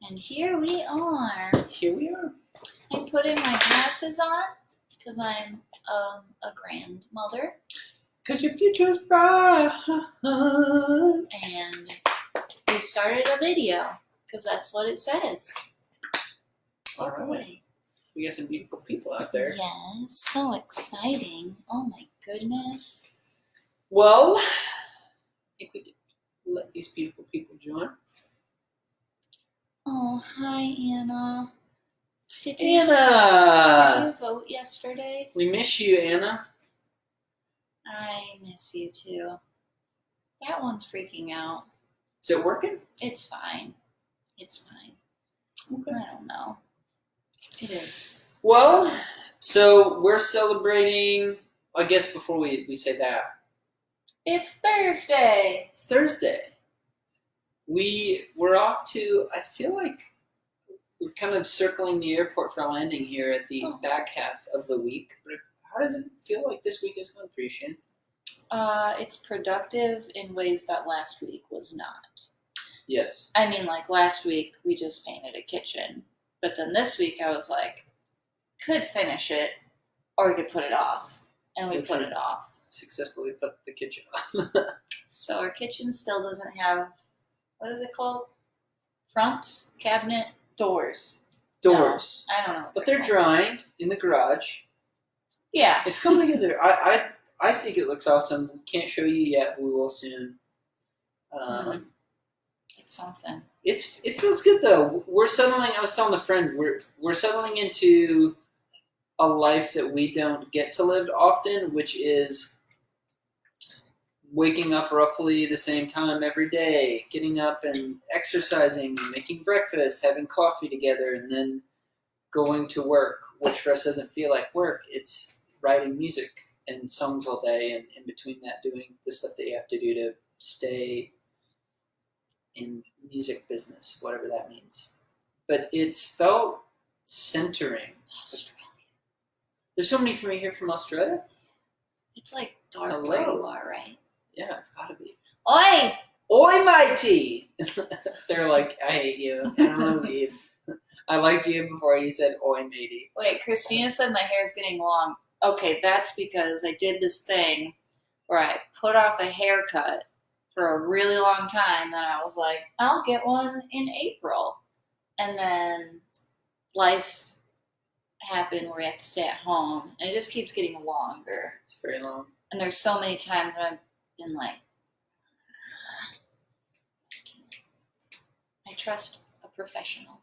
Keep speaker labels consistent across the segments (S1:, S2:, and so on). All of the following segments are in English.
S1: And here we are.
S2: Here we are.
S1: I'm putting my glasses on because I'm a grandmother.
S2: Because your future's bright.
S1: And we started a video because that's what it says.
S2: All right. We got some beautiful people out there.
S1: Yes, so exciting. Oh my goodness.
S2: Well, I think we could let these beautiful people join.
S1: Oh, hi, Anna. Did
S2: Anna!
S1: you vote yesterday?
S2: We miss you, Anna.
S1: I miss you too. That one's freaking out.
S2: Is it working?
S1: It's fine. It's fine.
S2: Okay.
S1: I don't know. It is.
S2: Well, so we're celebrating, I guess before we say that.
S1: It's Thursday.
S2: It's Thursday. We're off to, I feel like we're kind of circling the airport for landing here at the back half of the week. But how does it feel like this week is going for you, Shane?
S1: It's productive in ways that last week was not.
S2: Yes.
S1: I mean, like last week we just painted a kitchen. But then this week I was like, could finish it or we could put it off. And we put it off.
S2: Successfully put the kitchen off.
S1: So our kitchen still doesn't have, what are they called? Fronts? Cabinet? Doors.
S2: Doors.
S1: No, I don't know.
S2: But they're drying in the garage.
S1: Yeah.
S2: It's coming together. I think it looks awesome. Can't show you yet. We will soon.
S1: It's something.
S2: It feels good though. We're settling. I was telling a friend we're settling into a life that we don't get to live often, which is waking up roughly the same time every day, getting up and exercising, making breakfast, having coffee together, and then going to work, which for us doesn't feel like work. It's writing music and songs all day, and in between that doing the stuff that you have to do to stay in music business, whatever that means. But it's felt centering.
S1: Australia.
S2: There's somebody from here from Australia?
S1: It's like dark
S2: Hello.
S1: where you are, right?
S2: Yeah, it's gotta be.
S1: Oi!
S2: Oi, matey! They're like, I hate you. I don't want to leave. I liked you before you said oi, matey.
S1: Wait, Christina said my hair's getting long. Okay, that's because I did this thing where I put off a haircut for a really long time, and I was like, I'll get one in April. And then life happened where we have to stay at home, and it just keeps getting longer.
S2: It's very long.
S1: And there's so many times that I've been like, I trust a professional.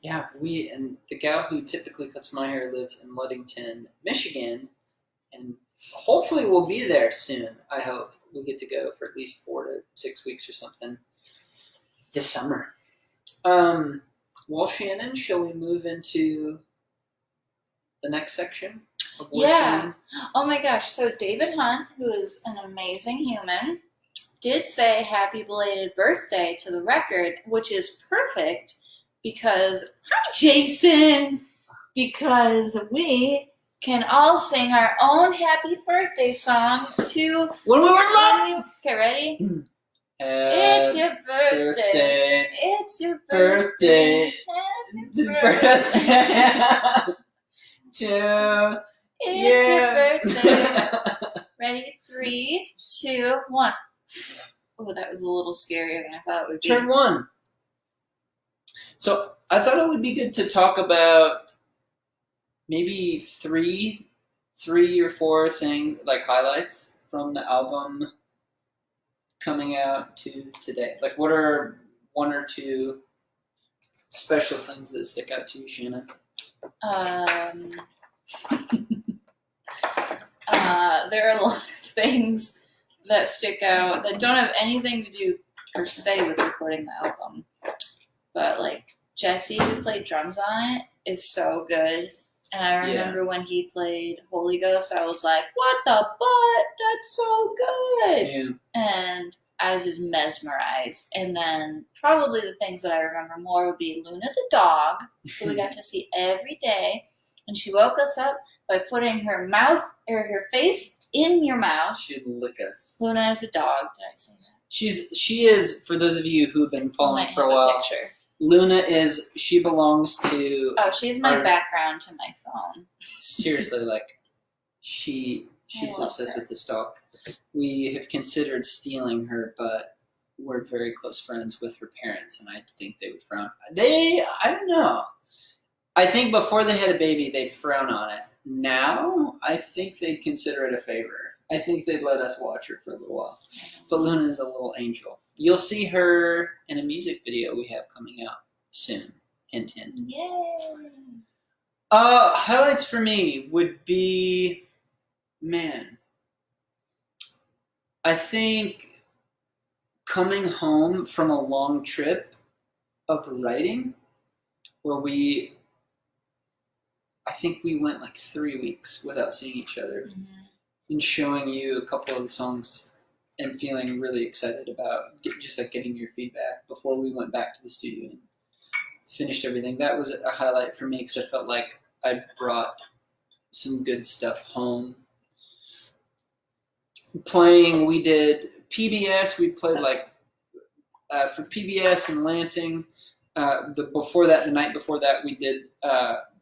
S2: Yeah, and the gal who typically cuts my hair lives in Ludington, Michigan, and hopefully we'll be there soon. I hope we get to go for at least 4 to 6 weeks or something this summer. Well, Shannon, shall we move into the next section?
S1: Yeah. Oh my gosh. So David Hunt, who is an amazing human, did say happy belated birthday to the record, which is perfect because, hi Jason, because we can all sing our own happy birthday song to
S2: When we were little!
S1: Okay, ready? It's your birthday. It's your
S2: Birthday.
S1: Happy birthday.
S2: To
S1: It's your birthday. Ready? 3, 2, 1. Oh, that was a little scarier than I thought it would be.
S2: Turn 1. So I thought it would be good to talk about maybe three or 4 things, like highlights from the album coming out to today. Like, what are 1 or 2 special things that stick out to you, Shannon?
S1: There are a lot of things that stick out that don't have anything to do per se with recording the album. But like Jesse, who played drums on it, is so good. And I remember when he played Holy Ghost, I was like, what the butt? That's so good.
S2: Yeah.
S1: And I was mesmerized. And then probably the things that I remember more would be Luna the dog, who we got to see every day. And she woke us up by putting her mouth or her face in your mouth.
S2: She'd lick us.
S1: Luna is a dog. Did I say that?
S2: She is, for those of you who've been following for a while,
S1: Picture.
S2: Luna she belongs to.
S1: Oh, she's my background to my phone.
S2: Seriously, like she's obsessed with this dog. We have considered stealing her, but we're very close friends with her parents, and I think they would frown. I don't know. I think before they had a baby, they'd frown on it. Now, I think they'd consider it a favor. I think they'd let us watch her for a little while. But Luna's a little angel. You'll see her in a music video we have coming out soon. Hint, hint.
S1: Yay!
S2: Highlights for me would be, man, I think coming home from a long trip of writing where I think we went like 3 weeks without seeing each other, and showing you a couple of the songs and feeling really excited about just like getting your feedback before we went back to the studio and finished everything. That was a highlight for me because I felt like I brought some good stuff home. Playing, we did PBS. We played for PBS in Lansing. The night before that, we did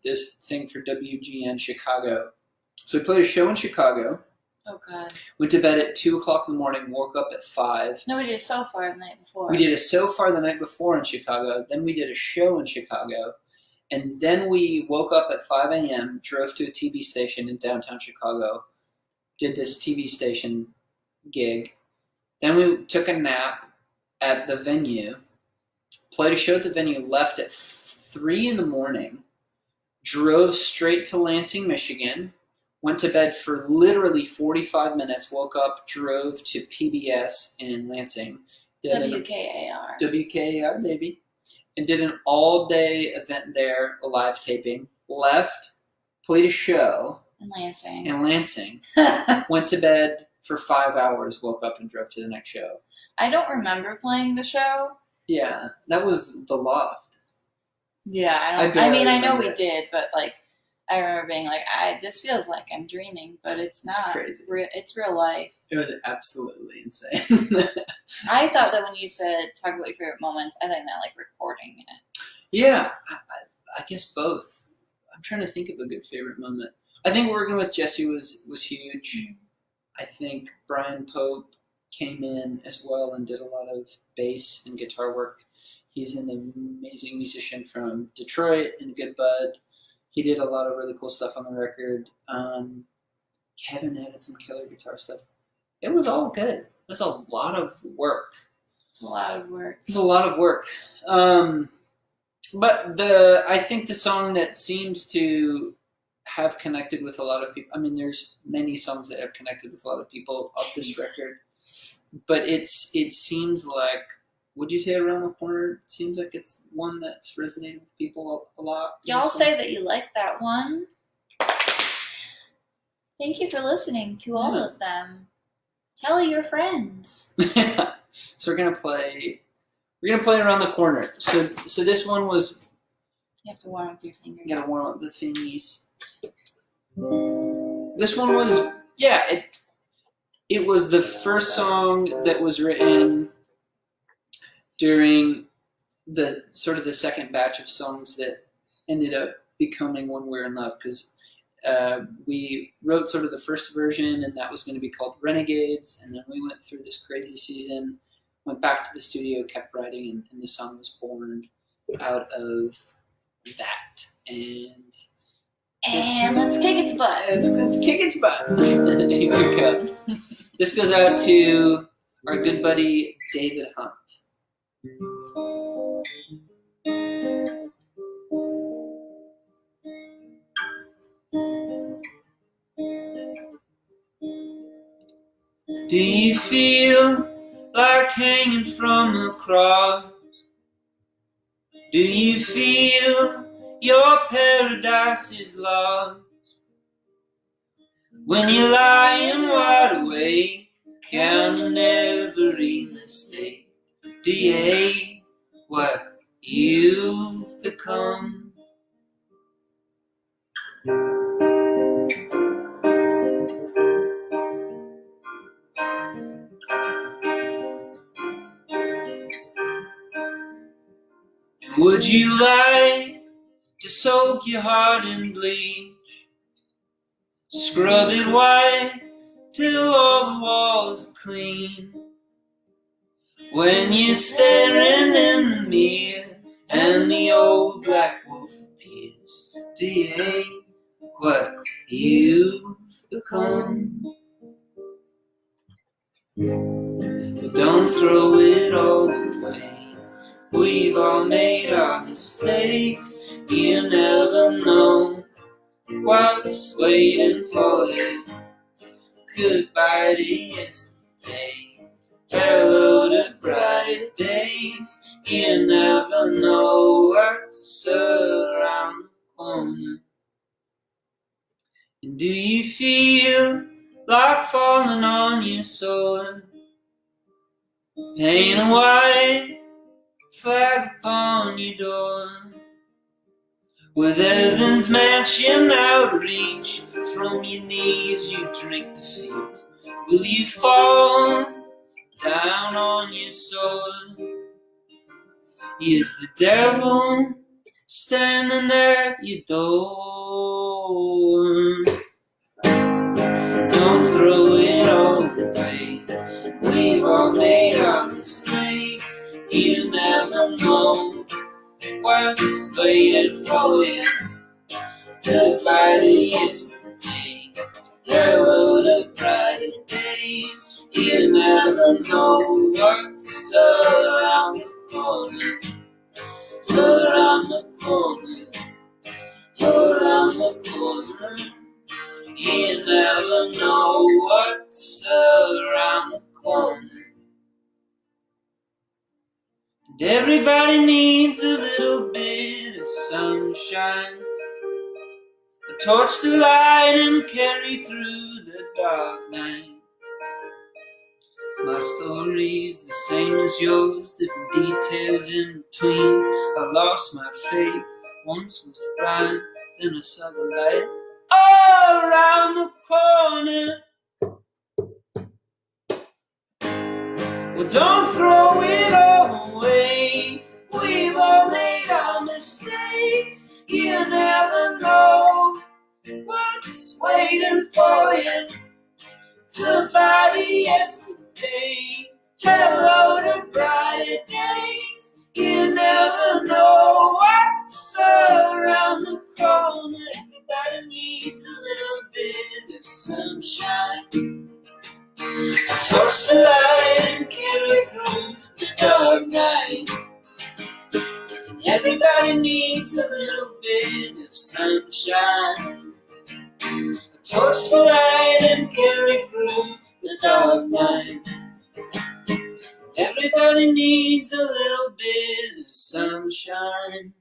S2: this thing for WGN Chicago. So we played a show in Chicago.
S1: Oh, God.
S2: Went to bed at 2 o'clock in the morning, woke up at 5.
S1: No, we did a So Far the night before.
S2: We did a So Far the night before in Chicago. Then we did a show in Chicago. And then we woke up at 5 a.m., drove to a TV station in downtown Chicago, did this TV station gig. Then we took a nap at the venue, played a show at the venue, left at 3 in the morning, drove straight to Lansing, Michigan, went to bed for literally 45 minutes, woke up, drove to PBS in Lansing.
S1: WKAR.
S2: WKAR, baby. And did an all-day event there, a live taping. Left, played a show.
S1: In Lansing.
S2: Went to bed for 5 hours, woke up, and drove to the next show.
S1: I don't remember playing the show.
S2: Yeah, that was the Loft.
S1: Yeah, I know we did, but like, I remember being like, this feels like I'm dreaming, but it's not.
S2: It's crazy.
S1: It's real life.
S2: It was absolutely insane.
S1: I thought that when you said talk about your favorite moments, I thought you meant like recording it.
S2: Yeah, I guess both. I'm trying to think of a good favorite moment. I think working with Jesse was huge. Mm-hmm. I think Brian Pope came in as well and did a lot of bass and guitar work. He's an amazing musician from Detroit and a good bud. He did a lot of really cool stuff on the record. Kevin added some killer guitar stuff. It was all good. It was a lot of work.
S1: It's a lot of work.
S2: But I think the song that seems to have connected with a lot of people, I mean, there's many songs that have connected with a lot of people off this record, but it seems like, would you say Around the Corner? It seems like it's one that's resonated with people a lot.
S1: Y'all say that you like that one. Thank you for listening to all of them. Tell your friends.
S2: So we're gonna play Around the Corner. So this one was.
S1: You have to warm up your fingers.
S2: You gotta warm up the fingies. This one was It was the first song that was written during the sort of the second batch of songs that ended up becoming When We're in Love, because we wrote sort of the first version, and that was going to be called Renegades, and then we went through this crazy season, went back to the studio, kept writing, and the song was born out of that. And
S1: let's kick its butt.
S2: Let's kick its butt. Here we go. This goes out to our good buddy David Hunt. Do you feel like hanging from a cross? Do you feel your paradise is lost? When you're lying wide awake, counting every mistake, do you hate what you've become? Would you like to soak your heart in bleach? Scrub it white till all the walls are clean. When you're staring in the mirror and the old black wolf appears, do you hate what you've become? But don't throw it all away. We've all made our mistakes. You never know what's waiting for you. Goodbye to yesterday. Hello to brighter days. You never know what's around the corner. And do you feel like falling on your sword? Paint a white flag upon your door. With heaven's matching outreach, from your knees you drink defeat. Will you fall down on your sword? Is the devil standing there at your door? Don't throw it all away. We've all made our mistakes. You never know what's waiting for you. Goodbye to yesterday. Hello to brighter days. You never know what's around the corner. Around the corner. Around the corner. You never know what's around the corner. And everybody needs a little bit of sunshine, a torch to light and carry through the dark night. My story's the same as yours, different details in between. I lost my faith, once was blind, then I saw the light. All around the corner. Well, don't throw it all away. We've all made our mistakes. You never know what's waiting for you. Goodbye to yesterday. Hello to brighter days. You never know what's around the corner. Everybody needs a little bit of sunshine. A torch to light and carry through the dark night. Everybody needs a little bit of sunshine. A torch to light and carry through the dark night. Everybody needs a little bit of sunshine.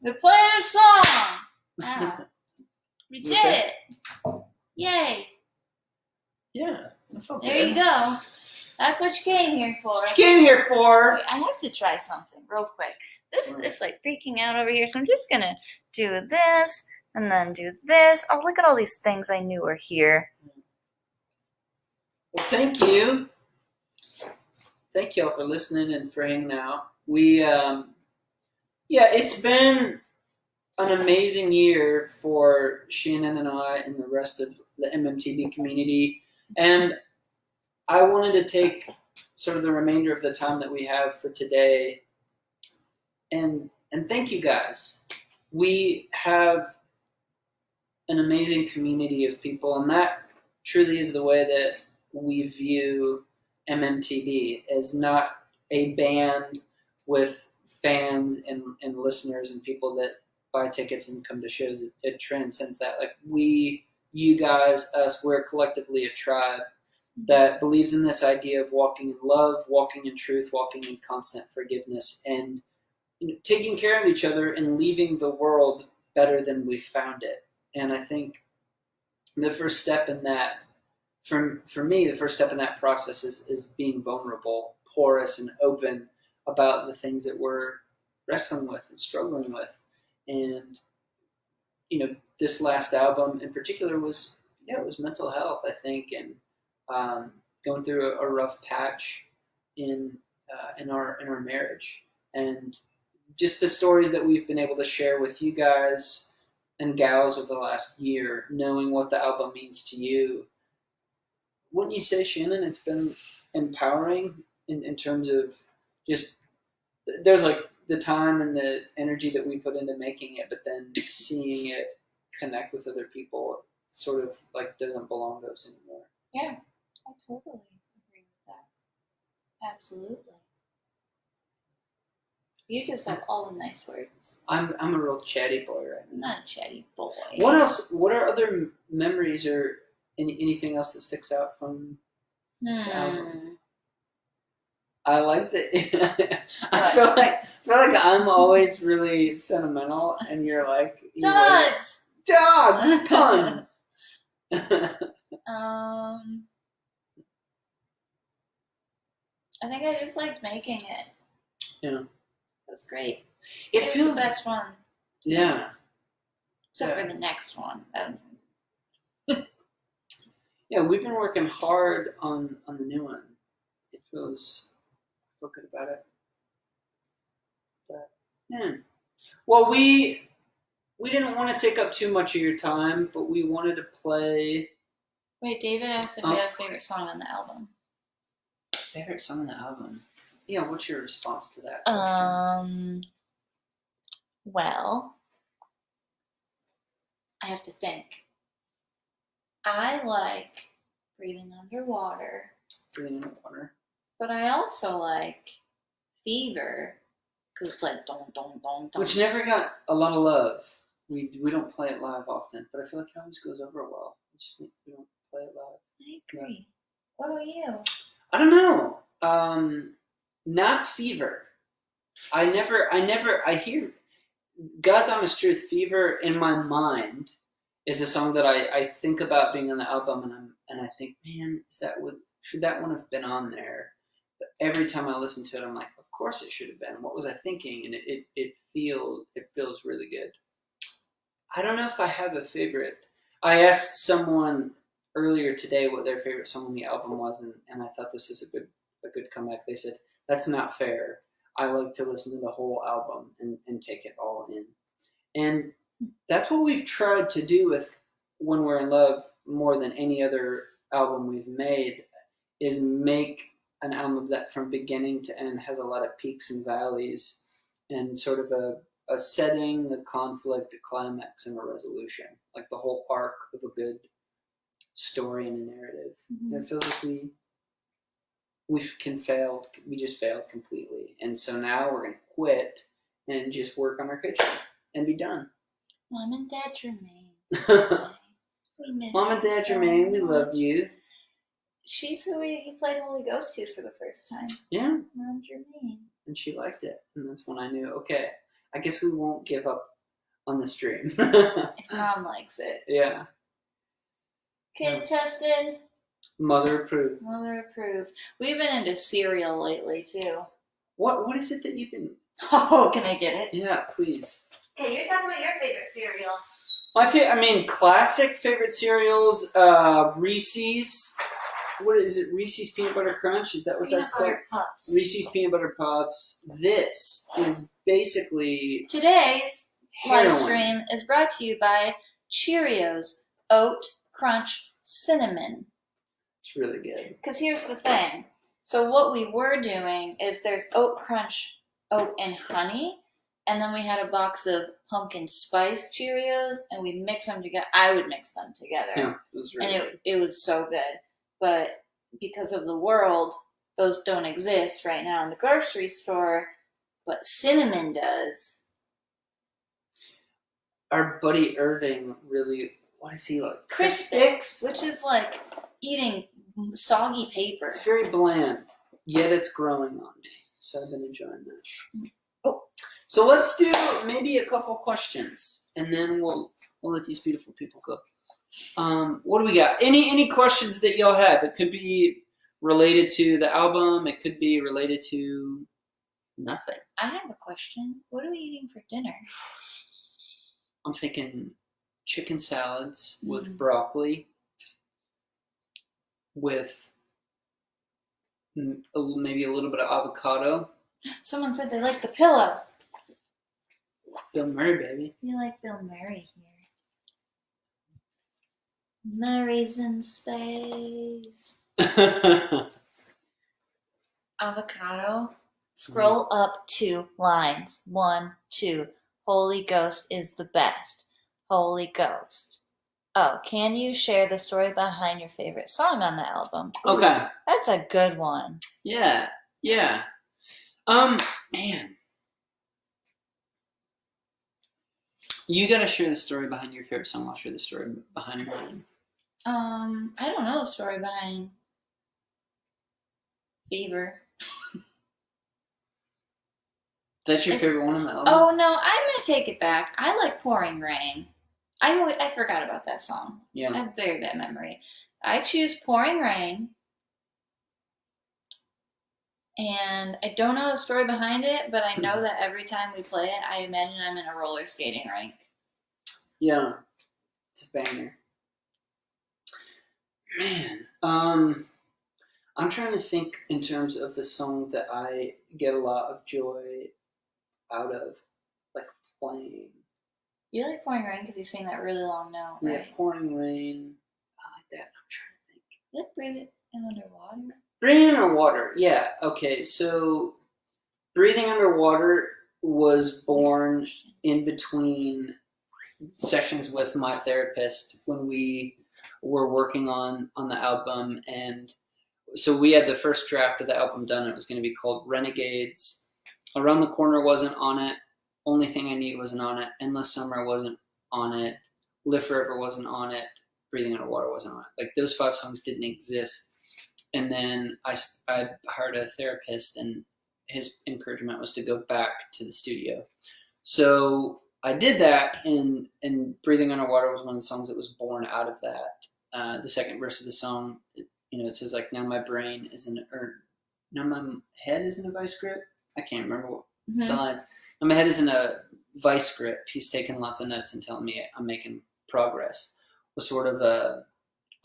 S1: We played a song. Wow. We did it. Yay.
S2: Yeah, that felt
S1: There you go. That's what you came here for.
S2: What you came here for.
S1: Wait, I have to try something real quick. This is like freaking out over here, so I'm just gonna do this and then do this. Oh, look at all these things I knew were here.
S2: Well, thank you. Thank y'all for listening and for hanging out. It's been an amazing year for Shannon and I and the rest of the MMTB community. And I wanted to take sort of the remainder of the time that we have for today and thank you guys. We have an amazing community of people, and that truly is the way that we view MMTB, as not a band with fans and listeners and people that buy tickets and come to shows. It transcends that. Like you guys, us, we're collectively a tribe that believes in this idea of walking in love, walking in truth, walking in constant forgiveness, and taking care of each other and leaving the world better than we found it. And I think the first step in that, for me, the first step in that process is being vulnerable, porous, and open about the things that we're wrestling with and struggling with. And this last album in particular was mental health, I think, and going through a rough patch in our marriage. and just the stories that we've been able to share with you guys and gals over the last year, knowing what the album means to you. Wouldn't you say, Shannon, it's been empowering in terms of just, there's like the time and the energy that we put into making it, but then seeing it connect with other people sort of like doesn't belong to us anymore.
S1: Yeah, I totally agree with that. Absolutely. You just have all the nice words.
S2: I'm a real chatty boy right now.
S1: I'm not a chatty boy.
S2: What else? What are other memories or anything else that sticks out from the album? I like that. I feel like I'm always really sentimental, and you're like
S1: Dogs,
S2: puns.
S1: I think I just liked making it.
S2: Yeah,
S1: it was great.
S2: It feels
S1: the best one.
S2: Yeah,
S1: except for the next one.
S2: Yeah, we've been working hard on the new one. It feels. I feel good about it. But yeah. Well, we didn't want to take up too much of your time, but we wanted to play.
S1: Wait, David asked if we had a favorite song on the album.
S2: Favorite song on the album? Yeah, what's your response to that question?
S1: Well, I have to think. I like Breathing Underwater.
S2: Breathing Underwater.
S1: But I also like Fever, because it's like dong, dong, dong, dong.
S2: Which never got a lot of love. We don't play it live often, but I feel like it always goes over well. We don't play it live.
S1: I agree. What about you?
S2: I don't know. Not Fever. I hear God's Honest Truth, Fever in my mind is a song that I think about being on the album, and I think, man, should that one have been on there? But every time I listen to it, I'm like, of course it should have been. What was I thinking? And it feels really good. I don't know if I have a favorite. I asked someone earlier today what their favorite song on the album was, and I thought this is a good comeback. They said, that's not fair. I like to listen to the whole album and take it all in. And that's what we've tried to do with When We're in Love more than any other album we've made, is make an album that from beginning to end has a lot of peaks and valleys and sort of a setting, the conflict, a climax, and a resolution. Like the whole arc of a good story and a narrative. Mm-hmm. And it feels like we just failed completely. And so now we're going to quit and just work on our pitching and be done.
S1: Mom and Dad Jermaine. We miss
S2: Mom and Dad Jermaine, we love you.
S1: She's who he played Holy Ghost to for the first time.
S2: Yeah.
S1: Mom Jermaine.
S2: And she liked it. And that's when I knew, okay, I guess we won't give up on this dream.
S1: If Mom likes it.
S2: Yeah.
S1: Kid tested.
S2: Mother approved.
S1: Mother approved. We've been into cereal lately, too.
S2: What is it that you've been...
S1: Oh, can I get it?
S2: Yeah, please.
S1: Okay, you're talking about your favorite cereal.
S2: Classic favorite cereals, Reese's. What is it? Reese's Peanut Butter Crunch? Is that what that's called?
S1: Peanut Butter Puffs.
S2: Reese's Peanut Butter Puffs. This is basically...
S1: Today's
S2: heroin.
S1: live stream is brought to you by Cheerios Oat Crunch Cinnamon.
S2: It's really good.
S1: Because here's the thing. So what we were doing is there's Oat Crunch, Oat and Honey, and then we had a box of pumpkin spice Cheerios, and we mix them together. I would mix them together.
S2: Yeah, it was really good.
S1: It was so good. But because of the world, those don't exist right now in the grocery store, but cinnamon does.
S2: Our buddy Irving really, what is he like?
S1: Crispix, which is like eating soggy paper.
S2: It's very bland, yet it's growing on me. So I've been enjoying that.
S1: Oh.
S2: So let's do maybe a couple questions, and then we'll let these beautiful people go. What do we got? Any questions that y'all have? It could be related to the album. It could be related to nothing.
S1: I have a question. What are we eating for dinner?
S2: I'm thinking chicken salads with broccoli, with maybe a little bit of avocado,
S1: Someone said they like the pillow.
S2: Bill Murray, baby.
S1: You like Bill Murray here. Murray's in space. Avocado. Scroll up 2 lines. 1, 2. Holy Ghost is the best. Holy Ghost. Oh, can you share the story behind your favorite song on the album?
S2: Okay.
S1: That's a good one.
S2: Yeah. Man. You gotta share the story behind your favorite song. I'll share the story behind mine.
S1: I don't know the story behind Fever.
S2: That's your favorite one on the album?
S1: Oh no, I'm gonna take it back. I like Pouring Rain. I forgot about that song.
S2: Yeah.
S1: I have a very bad memory. I choose Pouring Rain. And I don't know the story behind it, but I know that every time we play it, I imagine I'm in a roller skating rink.
S2: Yeah. It's a banger. Man. I'm trying to think in terms of the song that I get a lot of joy out of, like, playing.
S1: You like Pouring Rain because you sing that really long note, right?
S2: Yeah, Pouring Rain. I like that. I'm trying to think.
S1: You like Breathe It Underwater?
S2: Breathing Underwater. Yeah. Okay. So, Breathing Underwater was born in between sessions with my therapist when we were working on the album, and so we had the first draft of the album done. It was going to be called Renegades. Around the Corner wasn't on it. Only Thing I Need wasn't on it. Endless Summer wasn't on it. Live Forever wasn't on it. Breathing Underwater wasn't on it. Like, those 5 songs didn't exist. And then I hired a therapist, and his encouragement was to go back to the studio. So I did that, and Breathing Underwater was one of the songs that was born out of that. The second verse of the song, it says, like, now my brain isn't, or now my head is in a vice grip. I can't remember what the lines. Now my head is in a vice grip. He's taking lots of notes and telling me I'm making progress. Was sort of a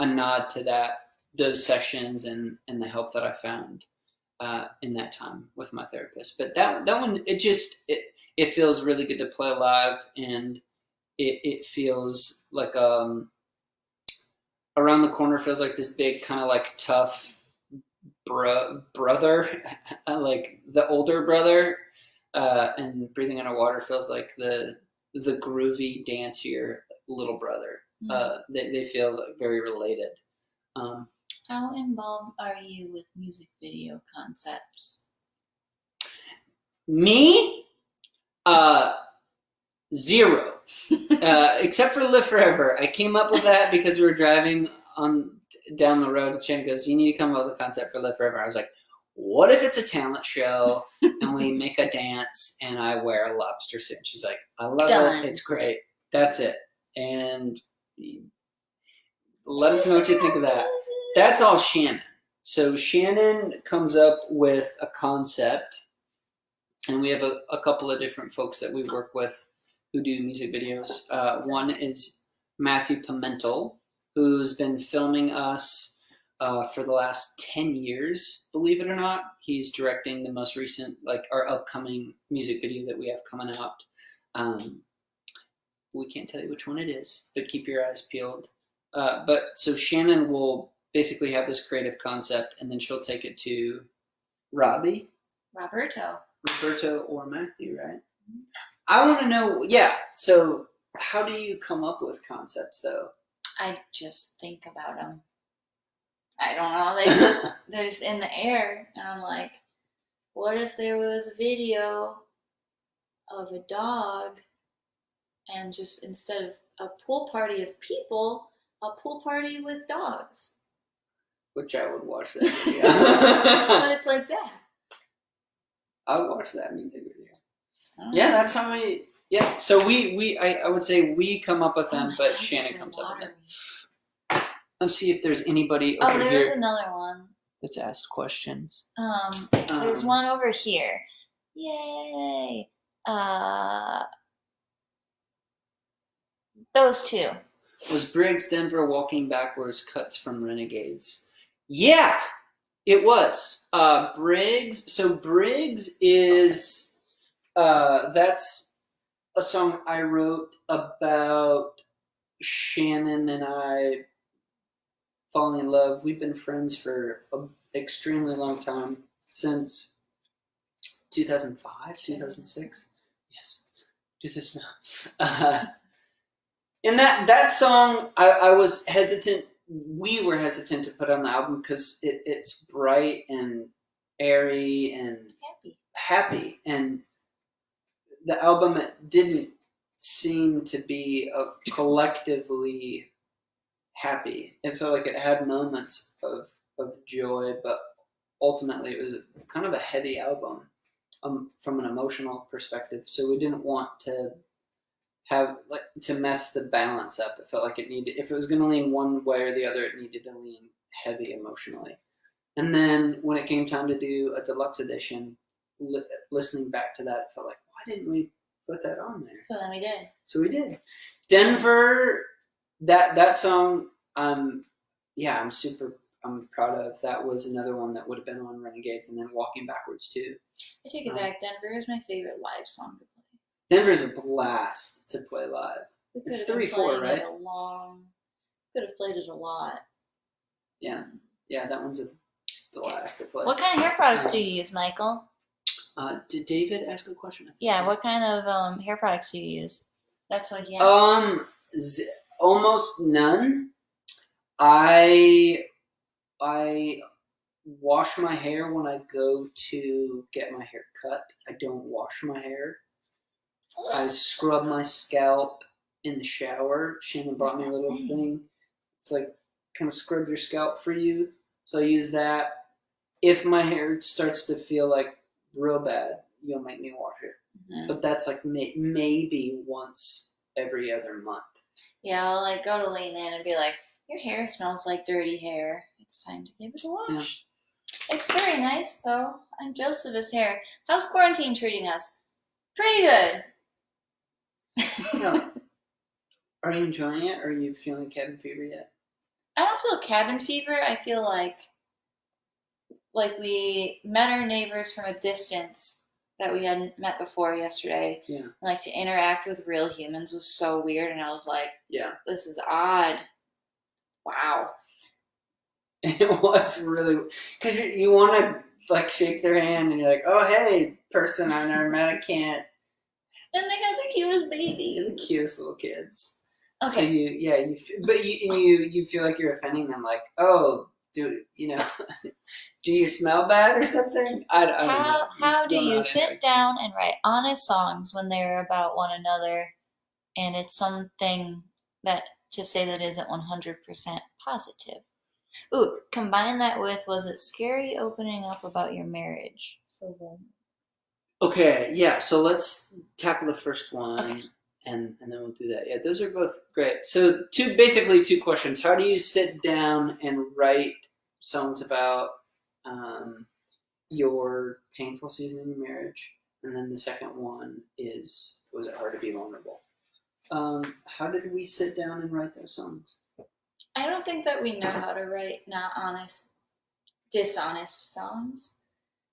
S2: nod to those sessions and the help that I found in that time with my therapist. But that one, it feels really good to play live, and it feels like Around the Corner feels like this big kind of like tough brother, like the older brother, and Breathing Underwater feels like the groovy, dancier little brother. They feel very related.
S1: How involved are you with music video concepts?
S2: Me? 0. Except for Live Forever. I came up with that because we were driving down the road, and Shannon goes, you need to come up with a concept for Live Forever. I was like, what if it's a talent show and we make a dance and I wear a lobster suit? She's like, I love it. It's great. That's it. And let us know what you think of that. That's all Shannon. So Shannon comes up with a concept, and we have a couple of different folks that we work with who do music videos. One is Matthew Pimentel, who's been filming us for the last 10 years, believe it or not. He's directing the most recent, like, our upcoming music video that we have coming out. We can't tell you which one it is, but keep your eyes peeled. But so Shannon will basically have this creative concept, and then she'll take it to Roberto or Matthew, right? I want to know, yeah. So how do you come up with concepts, though?
S1: I just think about them. I don't know. They're just in the air, and I'm like, what if there was a video of a dog, and just instead of a pool party of people, a pool party with dogs?
S2: Which I would watch that video.
S1: But it's like that.
S2: I would watch that music video. Yeah, that's how we. Yeah, so I would say we come up with them, but Shannon comes up with them. Let's see if there's anybody over here.
S1: Oh, there's another one
S2: that's asked questions.
S1: There's one over here. Yay! Those 2.
S2: Was Briggs Denver walking backwards cuts from Renegades? Yeah, It was Briggs. So Briggs is that's a song I wrote about Shannon and I falling in love. We've been friends for an extremely long time, since 2005, 2006. Yes, do this now. And that song, I was hesitant. We were hesitant to put on the album because it's bright and airy and happy, and the album didn't seem to be collectively happy. It felt like it had moments of joy, but ultimately it was kind of a heavy album from an emotional perspective. So we didn't want to mess the balance up. It felt like it needed, if it was going to lean one way or the other, it needed to lean heavy emotionally. And then when it came time to do a deluxe edition, listening back to that, it felt like, why didn't we put that on there?
S1: So then we did.
S2: So we did. Denver, that song, I'm proud of. That was another one that would have been on Renegades, and then Walking Backwards too.
S1: I take it back. Denver is my favorite live song to play.
S2: Denver's a blast to play live. It's 3/4, right?
S1: Could have played it a lot.
S2: Yeah, that one's a blast to play.
S1: What kind of hair products do you use, Michael?
S2: Did David ask a question?
S1: Yeah, what kind of hair products do you use? That's what he asked.
S2: Almost none. I wash my hair when I go to get my hair cut. I don't wash my hair. I scrub my scalp in the shower. Shannon brought me a little thing. It's like kind of scrub your scalp for you. So I use that. If my hair starts to feel like real bad, you'll make me wash it. Mm-hmm. But that's like maybe once every other month.
S1: Yeah, I'll like go to lean in and be like, your hair smells like dirty hair. It's time to give it a wash. Yeah. It's very nice though. I'm jealous of his hair. How's quarantine treating us? Pretty good.
S2: No. Are you enjoying it, or are you feeling cabin fever yet?
S1: I don't feel cabin fever. I feel like we met our neighbors from a distance that we hadn't met before yesterday.
S2: Yeah.
S1: And like to interact with real humans was so weird, and I was like,
S2: yeah,
S1: this is odd. Wow.
S2: It was really, because you want to like shake their hand and you're like, oh hey, person I've never met, I can't.
S1: And they got the cutest babies.
S2: The cutest little kids.
S1: Okay.
S2: So you feel like you're offending them, like, oh, do you smell bad or something? I don't know.
S1: How do you sit down and write honest songs when they're about one another, and it's something that to say that isn't 100% positive? Ooh, combine that with, was it scary opening up about your marriage? So then.
S2: Okay, yeah, so let's tackle the first one,
S1: okay.
S2: and then we'll do that. Yeah, those are both great. So basically two questions. How do you sit down and write songs about your painful season in your marriage? And then the second one is, was it hard to be vulnerable? How did we sit down and write those songs?
S1: I don't think that we know how to write not honest, dishonest songs.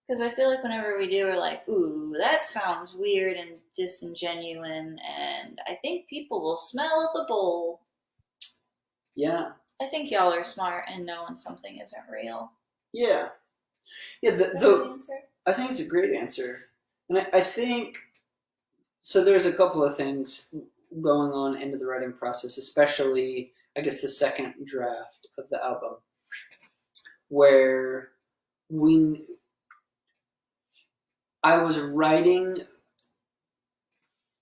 S1: Because I feel like whenever we do, we're like, ooh, that sounds weird and disingenuous, and I think people will smell the bowl.
S2: Yeah.
S1: I think y'all are smart and know when something isn't real.
S2: Yeah. Yeah, I think it's a great answer. And I think, so there's a couple of things going on into the writing process, especially, I guess, the second draft of the album, where I was writing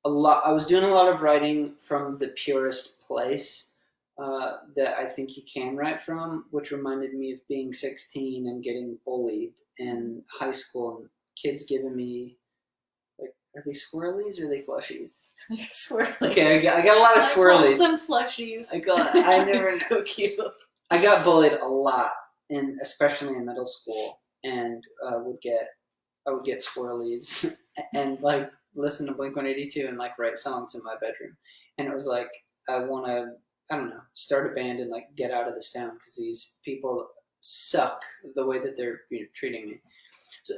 S2: a lot. I was doing a lot of writing from the purest place that I think you can write from, which reminded me of being 16 and getting bullied in high school, and kids giving me, like, are they swirlies or are they plushies?
S1: Swirlies.
S2: Okay, I got a lot of swirlies.
S1: Some plushies.
S2: I never
S1: so cute.
S2: I got bullied a lot, and especially in middle school, and I would get swirlies and like listen to Blink-182 and like write songs in my bedroom. And it was like, I want to, I don't know, start a band and like get out of this town because these people suck the way that they're treating me. So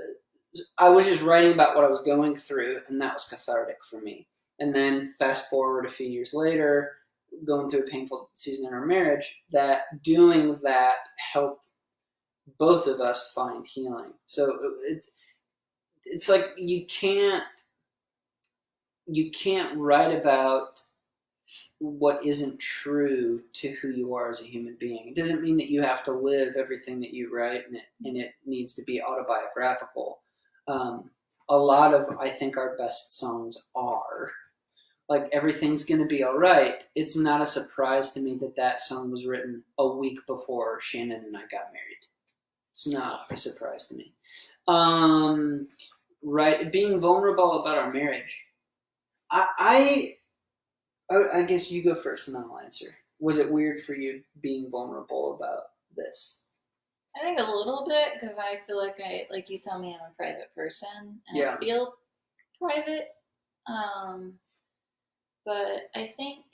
S2: I was just writing about what I was going through, and that was cathartic for me. And then fast forward a few years later, going through a painful season in our marriage, that doing that helped both of us find healing. So it's like you can't write about what isn't true to who you are as a human being. It doesn't mean that you have to live everything that you write, and it needs to be autobiographical. A lot of, I think, our best songs are like Everything's Gonna Be Alright. It's not a surprise to me that song was written a week before Shannon and I got married. It's not a surprise to me. Right, being vulnerable about our marriage. I guess you go first and then I'll answer. Was it weird for you being vulnerable about this?
S1: I think a little bit, because I feel like you tell me I'm a private person, and I feel private. But I think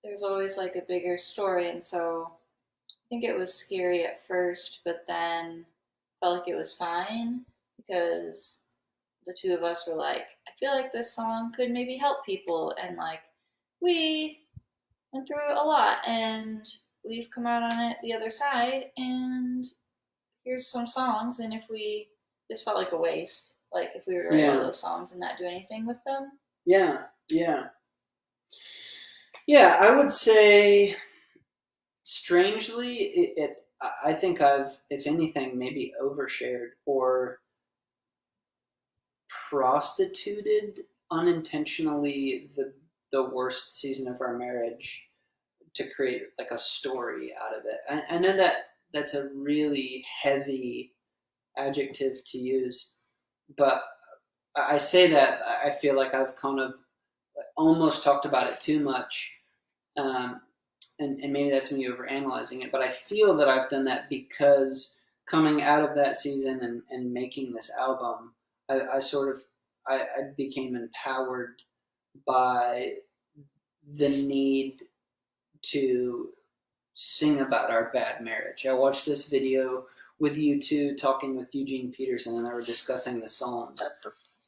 S1: there's always like a bigger story, and so I think it was scary at first, but then felt like it was fine because the two of us were like, I feel like this song could maybe help people, and like we went through a lot and we've come out on it the other side, and here's some songs, and if we this felt like a waste, like if we were to write all those songs and not do anything with them.
S2: Yeah, I would say strangely I think I've, if anything, maybe overshared or prostituted unintentionally the worst season of our marriage to create like a story out of it. I know that's a really heavy adjective to use, but I say that I feel like I've kind of almost talked about it too much, and maybe that's me overanalyzing it, but I feel that I've done that because coming out of that season and making this album, I became empowered by the need to sing about our bad marriage. I watched this video with you two talking with Eugene Peterson, and they were discussing the Psalms.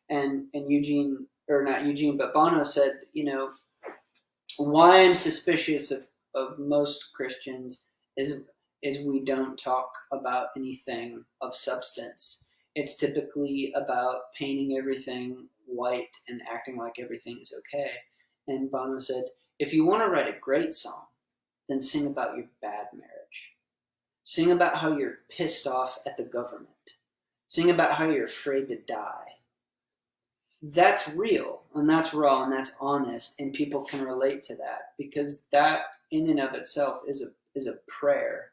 S2: And Eugene, or not Eugene, but Bono said, why I'm suspicious of most Christians is we don't talk about anything of substance. It's typically about painting everything white and acting like everything is okay. And Bono said, if you want to write a great song, then sing about your bad marriage. Sing about how you're pissed off at the government. Sing about how you're afraid to die. That's real, and that's raw, and that's honest, and people can relate to that, because that in and of itself is a prayer.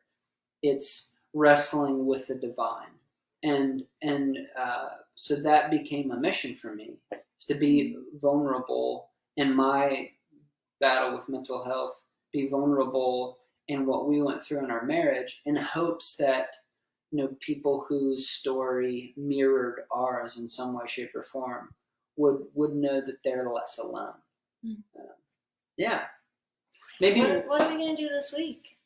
S2: It's wrestling with the divine. And so that became a mission for me, is to be vulnerable in my battle with mental health, be vulnerable in what we went through in our marriage, in hopes that people whose story mirrored ours in some way, shape, or form would know that they're less alone. Maybe.
S1: What are we gonna do this week?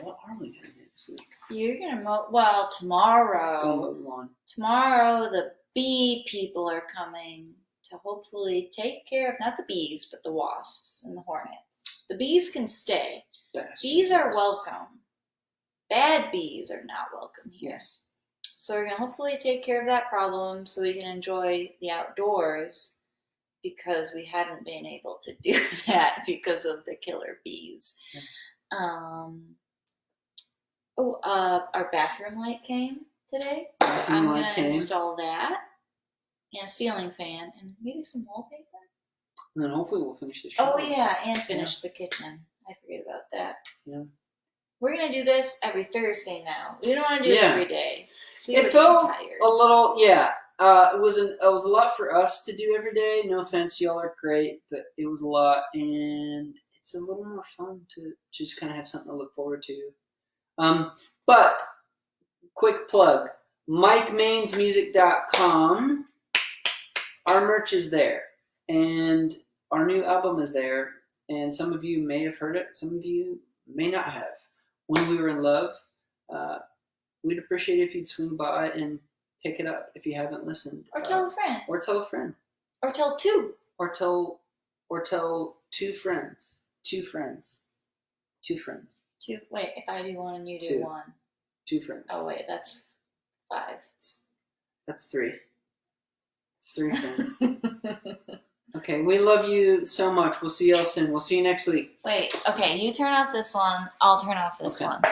S2: What are we gonna do this week?
S1: You're gonna mow. Well, tomorrow.
S2: Go mow the lawn.
S1: Tomorrow, the bee people are coming to hopefully take care of not the bees, but the wasps and the hornets. The bees can stay. Bees are welcome. Bad bees are not welcome here.
S2: Yes.
S1: So we're going to hopefully take care of that problem so we can enjoy the outdoors, because we haven't been able to do that because of the killer bees. Our bathroom light came today. I'm going to install that, and a ceiling fan, and maybe some wallpaper.
S2: And then hopefully we'll finish the show.
S1: Oh yeah, and finish the kitchen. I forget about that. Yeah. We're going to do this every Thursday now. We don't want to do it every day.
S2: It felt a little, it was a lot for us to do every day. No offense, y'all are great, but it was a lot, and it's a little more fun to just kind of have something to look forward to. But quick plug: MikeMainsMusic.com. Our merch is there, and our new album is there, and some of you may have heard it. Some of you may not have. When we were in love, we'd appreciate if you'd swing by and pick it up if you haven't listened.
S1: Or tell a friend.
S2: Or tell a friend.
S1: Or tell two.
S2: Or tell two friends. Two friends. Two friends.
S1: Two. Wait, if I do one and you do
S2: Two.
S1: one.
S2: Two friends.
S1: Oh wait, that's 5.
S2: That's 3. It's 3 friends. Okay, we love you so much. We'll see y'all soon. We'll see you next week.
S1: Wait, okay, you turn off this one. I'll turn off this
S2: Okay.
S1: one.